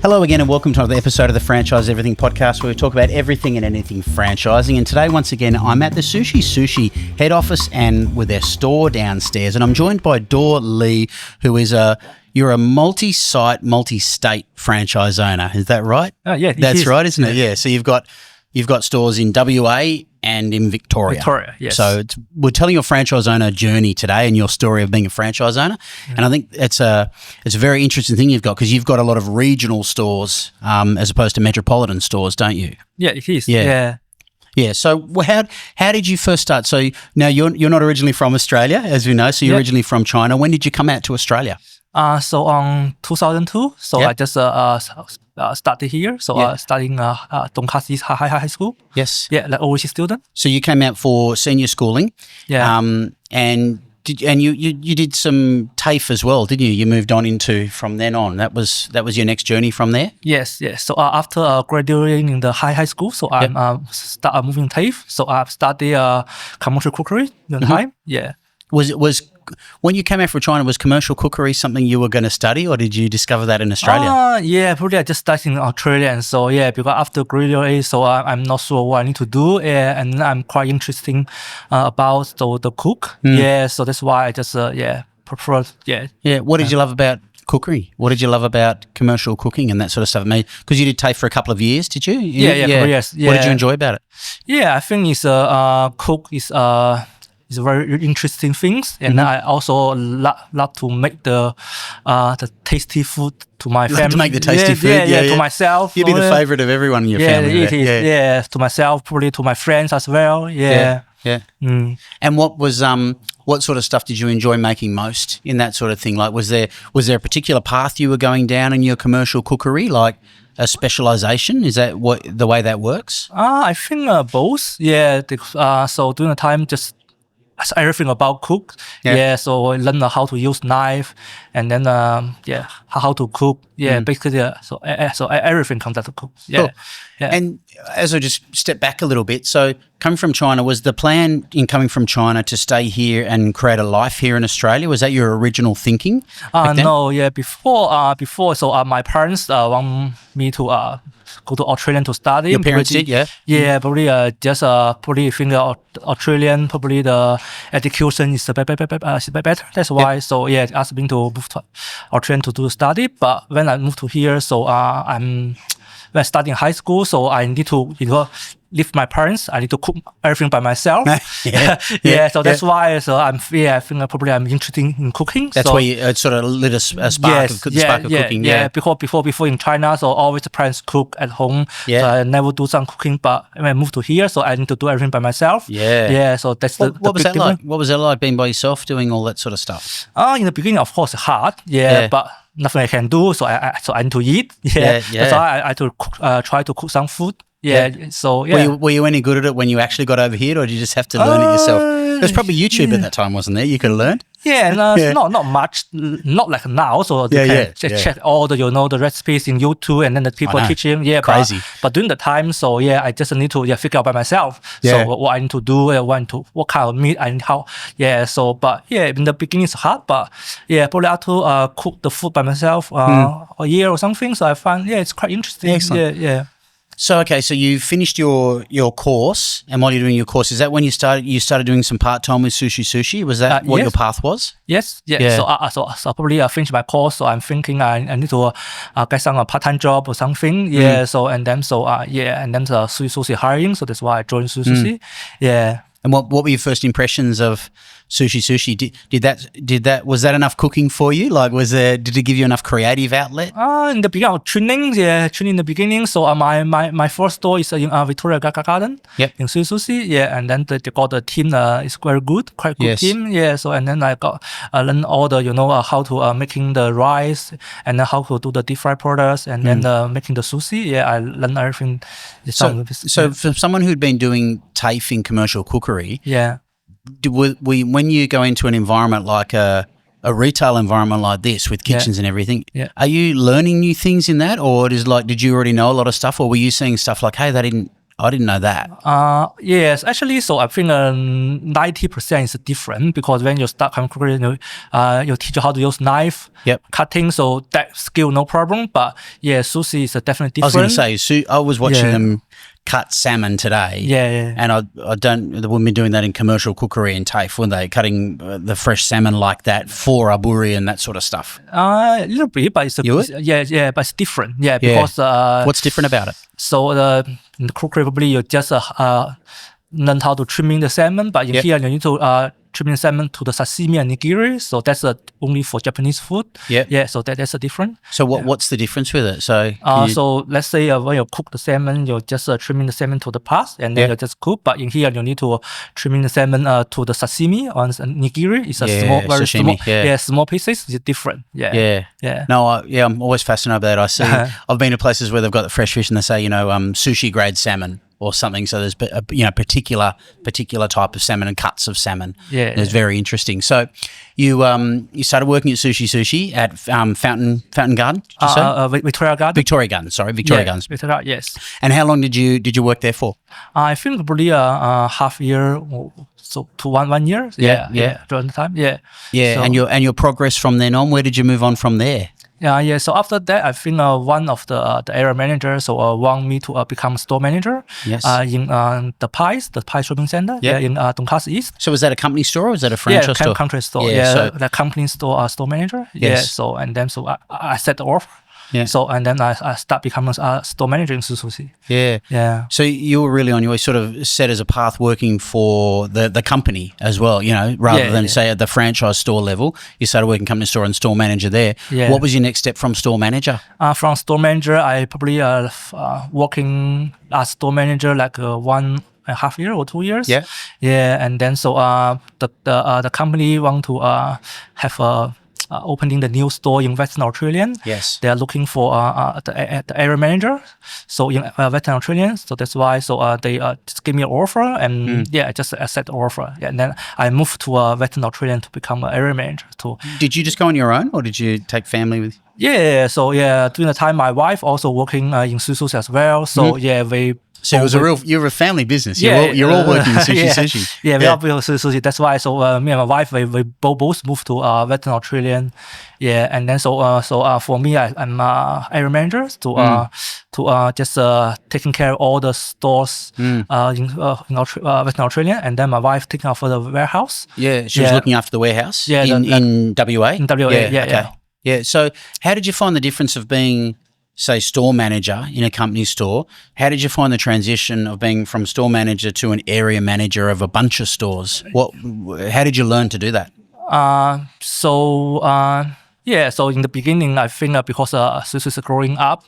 Hello again and welcome to another episode of the Franchise Everything podcast where we talk about everything and anything franchising. And today, once again, I'm at the Sushi Sushi head office and with their store downstairs. And I'm joined by Dor Li, who is you're a multi-site, multi-state franchise owner. Is that right? Yeah, that's right, isn't it? Yeah. So you've got stores in WA and in Victoria. Yes. So we're telling your franchise owner journey today and your story of being a franchise owner. Mm-hmm. And I think it's a very interesting thing you've got because you've got a lot of regional stores as opposed to metropolitan stores, don't you? Yeah, it is. Yeah. So how did you first start? So now you're not originally from Australia, as we know. So you're originally from China. When did you come out to Australia? So on 2002. So I just started here. So studying Doncaster High School. Yes. Yeah, like overseas student. So you came out for senior schooling. Yeah. And you did some TAFE as well, didn't you? You moved on into from then on. That was your next journey from there. Yes. So after graduating in the high school, so I'm start moving TAFE. So I studied commercial cookery in time. Yeah. Was when you came out from China, was commercial cookery something you were going to study, or did you discover that in Australia? Yeah, probably I just started in Australia, and so because after graduate, so I'm not sure what I need to do, and I'm quite interested about the cook. Yeah, so that's why I just prefer. Yeah. What did you love about cookery? What did you love about commercial cooking and that sort of stuff? Because you did TAFE for a couple of years, did you? Yes. Yeah. What did you enjoy about it? Yeah, I think it's cook is It's very interesting things, and I also love to make the tasty food to my family. To make the tasty food, to myself. You'd be the favorite of everyone in your family. It is. Yeah, to myself, probably to my friends as well. Yeah. And what sort of stuff did you enjoy making most in that sort of thing? Like, was there a particular path you were going down in your commercial cookery, like a specialization? Is that the way that works? I think both. Yeah. So during the time, just everything about cook. So I learned how to use knife, and then how to cook. Basically, so everything comes out to cook. Cool. And as I just step back a little bit, so coming from China, was the plan in coming from China to stay here and create a life here in Australia? Was that your original thinking? No, before. So my parents want me to go to Australia to study. Your parents did, yeah? Yeah, probably probably think Australian, probably the education is better. That's why. So they asked me to move to Australia to do study. But when I moved to here, so when I started in high school, so I need to leave my parents. I need to cook everything by myself. So that's why. So I think probably I'm interested in cooking. That's why you sort of lit a spark of cooking. Yeah. Before in China, so always the parents cook at home. Yeah. So I never do some cooking. But when I moved to here, so I need to do everything by myself. Yeah. So that's what was that difference. like? What was that like being by yourself doing all that sort of stuff? In the beginning, of course, hard. But nothing I can do. So I need to eat. So I had to try to cook some food. So Were you any good at it when you actually got over here, or did you just have to learn it yourself? There's probably YouTube at that time, wasn't there? You could learn. Not much, not like now. So you can check all the the recipes in YouTube, and then the people teaching. Crazy. But during the time, so I just need to figure out by myself. So what I need to do, what kind of meat and how. So but in the beginning it's hard, but probably I have to cook the food by myself a year or something. So I find it's quite interesting. Excellent. So so you finished your course, and while you're doing your course, is that when you started doing some part-time with Sushi Sushi? Was that what your path was? Yes. So probably I finished my course, so I'm thinking I need to get some part-time job or something. So and then Sushi Sushi hiring, so that's why I joined Sushi Sushi. And what were your first impressions of Sushi Sushi? Did that was that enough cooking for you? Like, did it give you enough creative outlet? In the beginning of training in the beginning. So my first store is in Victoria Garden. In Sushi Sushi. And then they got the team is very good, quite good team. So and then I got learn all the how to making the rice, and then how to do the deep fry products, and then making the sushi. I learned everything. So for someone who'd been doing TAFE in commercial cookery, when you go into an environment like a retail environment like this with kitchens and everything, are you learning new things in that, or did you already know a lot of stuff, or were you seeing stuff like, hey, they didn't I didn't know that. Yes, actually, so I think 90% is different because when you start cookery, you teach you how to use knife, cutting, so that skill no problem. But yeah, sushi is definitely different. I was going to say, I was watching them cut salmon today. And they wouldn't be doing that in commercial cookery in TAFE, wouldn't they? Cutting the fresh salmon like that for aburi and that sort of stuff. A little bit, but it's but it's different. Yeah, because what's different about it? So in the cookery, probably you just learn how to trimming the salmon, but in here you need to trimming salmon to the sashimi and nigiri. So that's only for Japanese food. So that's a different. So what's the difference with it? So so let's say when you cook the salmon, you're just trimming the salmon to the parts and then you just cook. But in here you need to trimming the salmon to the sashimi or nigiri. It's a small, very sashimi, small, small pieces. It's different. No, I'm always fascinated by that. I see. I've been to places where they've got the fresh fish and they say, sushi grade salmon or something. So there's particular type of salmon and cuts of salmon. It's very interesting. So you started working at Sushi Sushi at Fountain Garden. Did you say? Victoria Garden. Victoria Gardens. Victoria, yes. And how long did you work there for? I think probably a half year. So to 1 year. During the time. So, and your progress from then on. Where did you move on from there? So after that, I think one of the area managers want me to become store manager. In the Pies shopping center. In Doncaster East. So was that a company store or was that a franchise store? Company store. So the company store manager. So and then I set off. So and then I start becoming a store manager in Sushi. So you were really on your way, sort of set as a path working for the company as well, rather than say at the franchise store level. You started working company store and store manager there. What was your next step from store manager? From store manager, I probably working as store manager like 1.5 years or 2 years. And then the company want to have opening the new store in Western Australia. They are looking for the area manager. So in Western Australia, so that's why. So they just give me an offer, and I just accept the offer. And then I moved to Western Australia to become an area manager. Did you just go on your own, or did you take family with you? So during the time, my wife also working in Sushi as well. So we. So it was you're a family business. You're all working in Sushi Sushi. We all working Sushi Sushi. That's why. So me and my wife, we both moved to Western Australia. And then for me, I'm area manager to just taking care of all the stores in Western Australia, and then my wife taking over the warehouse. She was looking after the warehouse. In WA. In WA. So how did you find the difference of being, say, store manager in a company store? How did you find the transition of being from store manager to an area manager of a bunch of stores? How did you learn to do that? So in the beginning, I think because Sushi is growing up,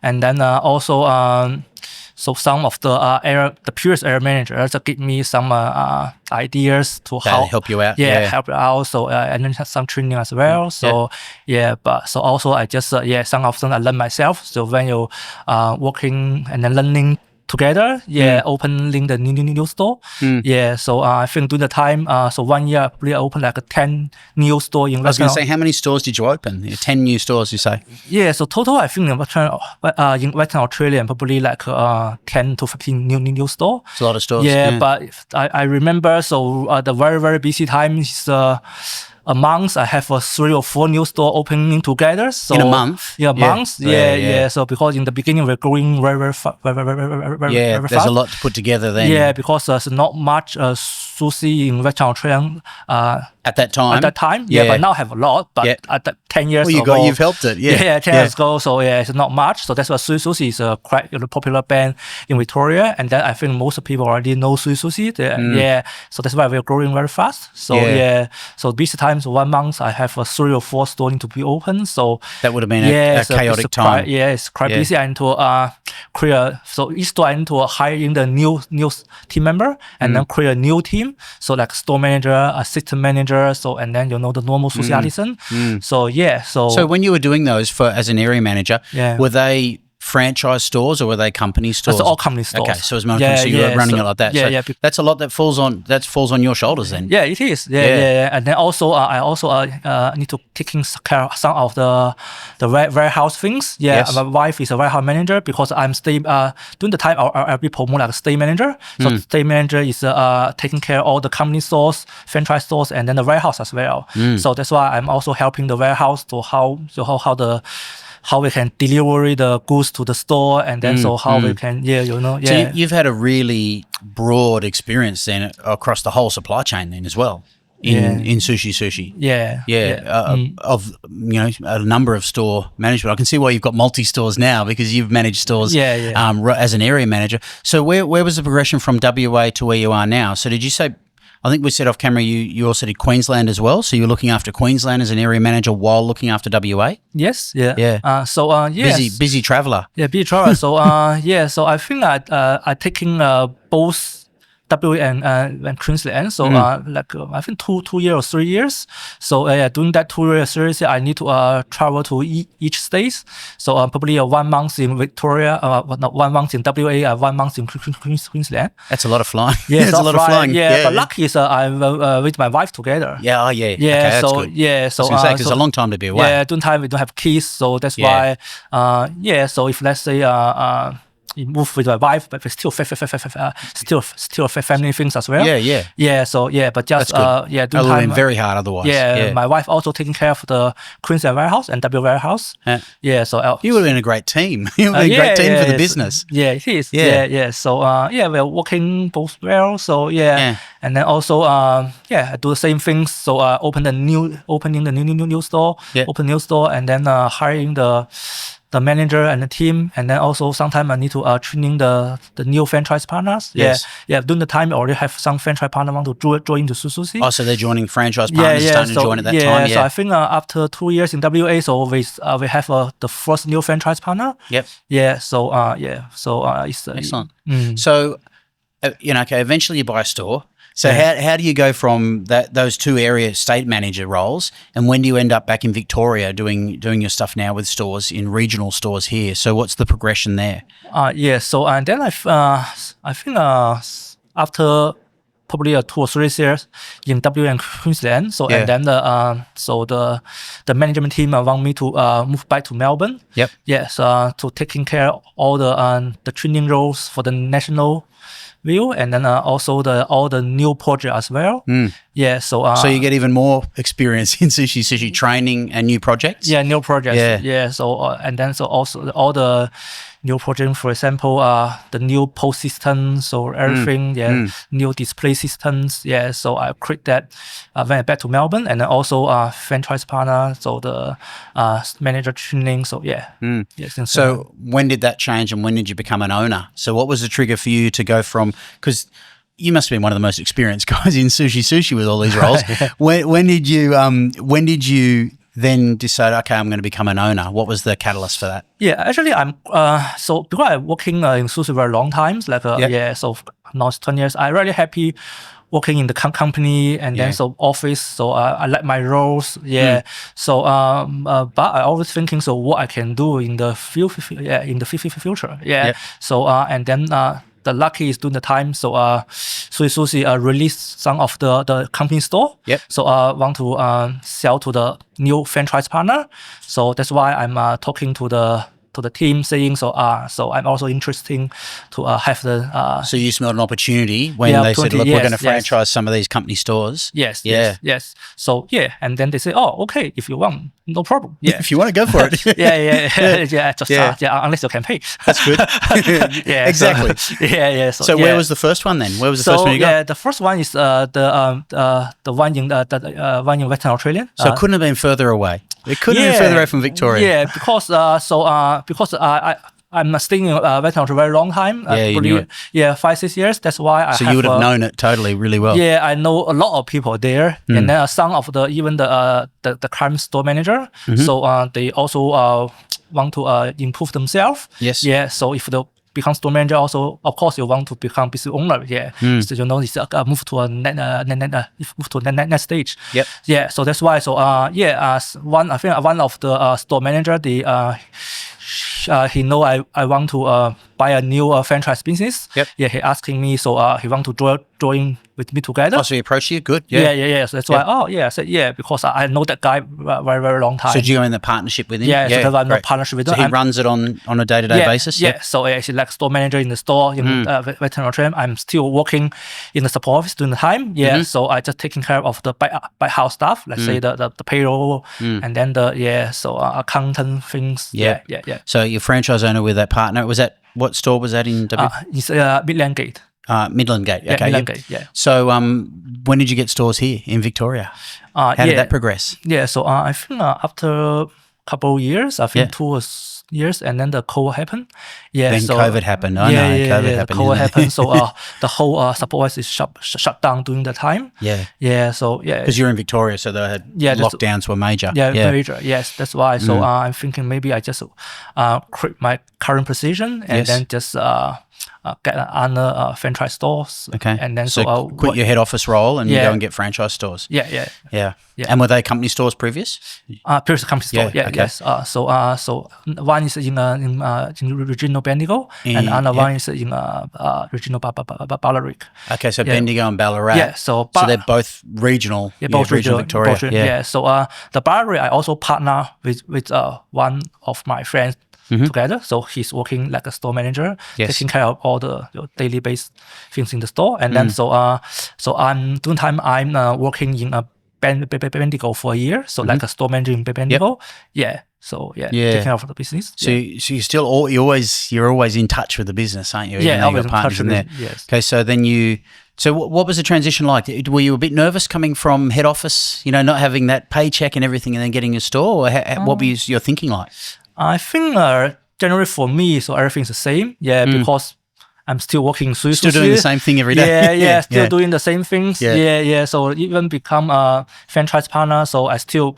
and then also so some of the previous area managers give me some ideas to help you out. Help you out. So and then some training as well. So so also I just some of them I learn myself. So when you working and then learning together, opening the new store. So I think during the time, so 1 year we opened like 10 new store in. I was going to say, how many stores did you open? 10 new stores, you say? So total I think in Western Australia probably like 10 to 15 new store. It's a lot of stores. But I remember the very busy time is a month I have 3 or 4 new store opening together. So in a month? So because in the beginning we're growing very fast. There's a lot to put together then. Because there's not much sushi in Western Australia at that time. But now have a lot. But at that 10 years ago, you've helped it. 10 years ago. So it's not much. So that's why Sushi is a quite popular brand in Victoria. And then I think most people already know Sushi. So that's why we're growing very fast. So so busy times 1 month I have 3 or 4 stores to be open. So that would have been a chaotic time. It's quite busy. And to create, so each store I need to hire in the new team member and then create a new team. So like store manager, assistant manager. So and then the normal sushi artisan. So So when you were doing those as an area manager, were they franchise stores or were they company stores? It's all company stores. Okay, so it was so you were running it like that. Yeah, so that's a lot that falls on your shoulders then. Yeah, it is. Yeah. And then also, I also need to taking care of some of the warehouse things. Yeah, Yes. my wife is a warehouse manager because I'm during the time I'll be promoted like a stay manager. So stay manager is taking care of all the company stores, franchise stores, and then the warehouse as well. So that's why I'm also helping the warehouse to how we can deliver the goods to the store, and then so how we can So you've had a really broad experience then across the whole supply chain then as well in Sushi Sushi. Of a number of store management. I can see why you've got multi-stores now because you've managed stores as an area manager. So where was the progression from WA to where you are now? So did you say? I think we said off camera you also did Queensland as well. So you're looking after Queensland as an area manager while looking after WA. Yes. Busy traveller. Yeah, busy traveller. So so I think I taking both WA and Queensland. So I think 2 years or 3 years. So during that 2 years, 3 years, I need to travel to each state. So probably 1 month in Victoria, 1 month in WA, 1 month in Queensland. That's a lot of flying. Yeah, that's a lot of flying. Yeah, but lucky is I'm with my wife together. Yeah, okay, that's good. Yeah, so I was going to say, 'cause it's a long time to be away. Yeah, during time we don't have kids, so that's why. So if let's say you move with my wife, but it's still family things as well. But just it would have been very hard otherwise. My wife also taking care of the Queensland warehouse and W warehouse. So you would have been a great team. You would have been a great team for the business. Yeah, it is. Yeah. So we're working both well. So and then also I do the same things. So opening the new store, open new store, and then hiring the manager and the team, and then also sometimes I need to training the new franchise partners. During the time I already have some franchise partner want to join the Sushi. Oh, so they're joining franchise partners starting to join at that time. So I think after 2 years in WA, so we have the first new franchise partner. So it's excellent. So eventually you buy a store. So how do you go from those two area state manager roles, and when do you end up back in Victoria doing your stuff now with stores in regional stores here? So what's the progression there? So and then I think after probably 2 or 3 years in WA and Queensland. So and then the management team want me to move back to Melbourne. So to taking care of all the training roles for the national view, and then also all the new project as well. So you get even more experience in Sushi Sushi training and new projects. New projects. So and then so also all the new project, for example, the new post systems, so everything, new display systems. So I create that when I back to Melbourne, and then also franchise partner, so the manager training. So So when did that change, and when did you become an owner? So what was the trigger for you to go from, because you must have been one of the most experienced guys in Sushi Sushi with all these roles. When did you then decide, okay, I'm going to become an owner? What was the catalyst for that? Actually, I'm so because I'm working in Sushi for a long time, so now it's 20 years. I'm really happy working in the company, and then so office. So I like my roles. So but I always thinking, so what I can do in the future. So and then the lucky is during the time. So Sushi released some of the company store. So want to sell to the new franchise partner. So that's why I'm talking to the team, saying so I'm also interested to have the so you smelled an opportunity when they said, look, we're going to franchise some of these company stores. Yes. So and then they say, oh, okay, if you want, no problem. If you want to go for it. Unless you can pay. That's good. Exactly. So where was the first one then? Where was the first one you got? The first one is the one in Western Australia. So it couldn't have been further away. It couldn't have been further away from Victoria. Because I'm staying in Western Australia for a very long time. You knew it. 5-6 years. That's why you would have known it totally really well. I know a lot of people there, and then some of the current store manager. So they also want to improve themselves. So if the become store manager, also of course you want to become business owner. So it's move to a next stage. So that's why. So I think one of the store manager, he know I want to buy a new franchise business. Yep. Yeah, he asking me, so he want to join with me together. Oh, so he approached you? Good. Yeah. So that's why. Oh, yeah. I said because I know that guy very very long time. So did you go in the partnership with him? Yeah, so I'm great. in partnership with so him. he runs it on a day-to-day basis? Yeah, so he's like store manager in the store in veterinary trade. I'm still working in the support office during the time. Yeah, so I just taking care of the by house stuff, let's say the payroll and then accountant things. Yeah. So your franchise owner with that partner, what store was that in? It's Midland Gate. Midland Gate. Okay. Midland Gate, yeah. So when did you get stores here in Victoria? How did that progress? Yeah, so I think after a couple of years, I think 2 years, and then the COVID happened. Yeah, then COVID happened. COVID happened. COVID happened. So the whole support office is shut down during the time. Yeah. So because you're in Victoria, so they had lockdowns were major. Yeah, major. Yes, that's why. So I'm thinking maybe I just quit my current position and then just get other franchise stores. Okay. And then quit your head office role and go and get franchise stores. Yeah. And were they company stores previous? Previous company store. Yeah. Okay. Yes. So one is in Regina Bendigo, and another one is in Regina Ballarat. Okay, so Bendigo and Ballarat. Yeah. So they're both regional. Yeah, both regional Victoria. Yeah. So the Ballarat, I also partner with one of my friends. Together, so he's working like a store manager, taking care of all the daily based things in the store, and then so I'm during time I'm working in a Bendigo for a year, so like a store manager in Bendigo. Taking care of the business. So you're still you're always in touch with the business, aren't you? Yeah, always in touch with there. Yes. Okay, so then So what was the transition like? Were you a bit nervous coming from head office, not having that paycheck and everything, and then getting a store? Or what was your thinking like? I think generally for me, so everything's the same. Yeah, because I'm still working. Still doing the same thing every day. Yeah, still doing the same things. Yeah. So even become a franchise partner, so I still.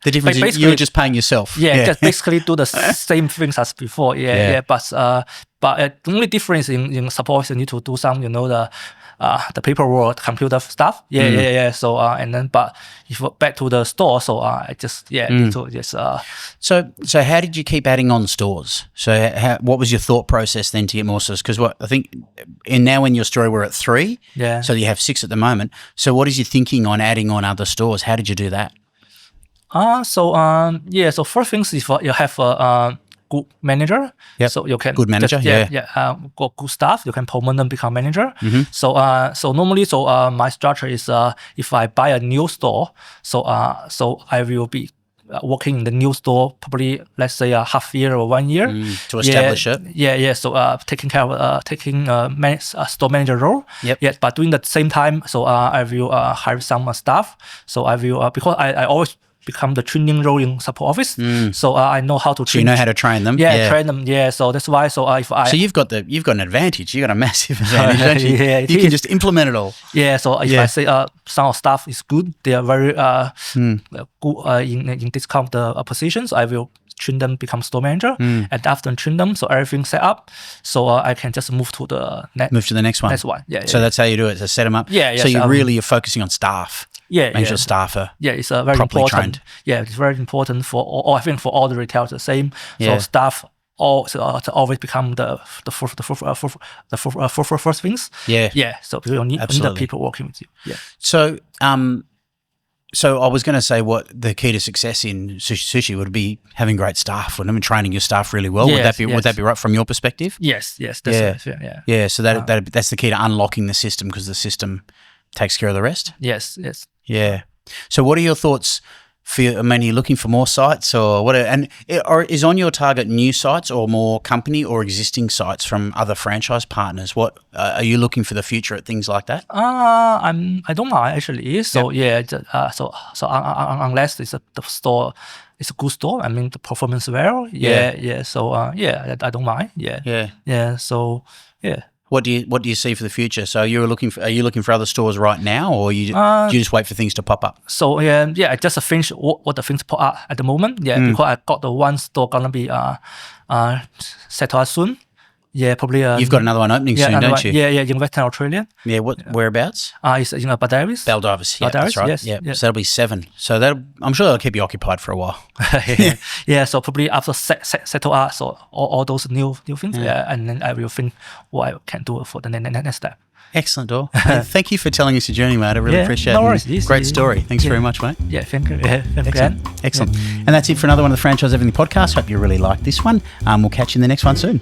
The difference is you're just paying yourself. Yeah, just basically do the same things as before. Yeah. But the only difference in support is you need to do some, the paperwork, computer stuff. Yeah. So and then, but if back to the store, so I just need to just. So how did you keep adding on stores? So what was your thought process then to get more stores? Because I think, and now in your story we're at 3. Yeah. So you have 6 at the moment. So what is your thinking on adding on other stores? How did you do that? So first things is you have a good manager. Yep. So you can good good staff. You can promote them become manager. So normally my structure is if I buy a new store, so I will be working in the new store probably let's say a half year or 1 year to establish it. Yeah. So taking care of store manager role. Yep. Yeah, but during the same time, so I will hire some staff. So I will because I always become the training role in support office. So I know how to train. So you know how to train them. Train them. Yeah. So that's why. So so you've got an advantage. You've got a massive advantage, don't you? You can just implement it all. Yeah. So if I say some of staff is good, they are very good in this kind of the positions. I will train them become store manager, and after train them, so everything set up, so I can just move to the next one. Yeah. So that's how you do it. So set them up. Yeah. So you're focusing on staff. Make sure staff are it's very properly important. Trained. Yeah, it's very important for all. I think for all the retailers the same. So staff to always become the first things. Yeah. So you need the people working with you. Yeah. So I was going to say what the key to success in Sushi would be having great staff, and training your staff really well. Would that be right from your perspective? Yes. That's right. Yeah. So that's the key to unlocking the system, because the system takes care of the rest. Yes. Yeah. So what are your thoughts? Are you looking for more sites or what? Or is on your target new sites or more company or existing sites from other franchise partners? What are you looking for the future at things like that? I don't mind actually. So unless it's the store, it's a good store. I mean the performance well. Yeah. So I don't mind. Yeah. So yeah. What do you see for the future? So are you looking for other stores right now, or do you just wait for things to pop up? So I just finished what the things pop up at the moment. Yeah, because I got the one store gonna be settled soon. Yeah, probably. You've got another one opening soon, don't you? Yeah, in Western Australia. Yeah, whereabouts? It's in Baldivis. Baldivis, yeah, that's right. Yes, yeah. yes. So that'll be 7. So I'm sure that'll keep you occupied for a while. Yeah, so probably after settle out, so all those new things, and then I will think what I can do for the next step. Excellent, Dor. Thank you for telling us your journey, mate. I really appreciate it. No worries. Great story. Thanks very much, mate. Yeah, thank you. Excellent. And that's it for another one of the Franchise Everything podcast. Hope you really liked this one. We'll catch you in the next one soon.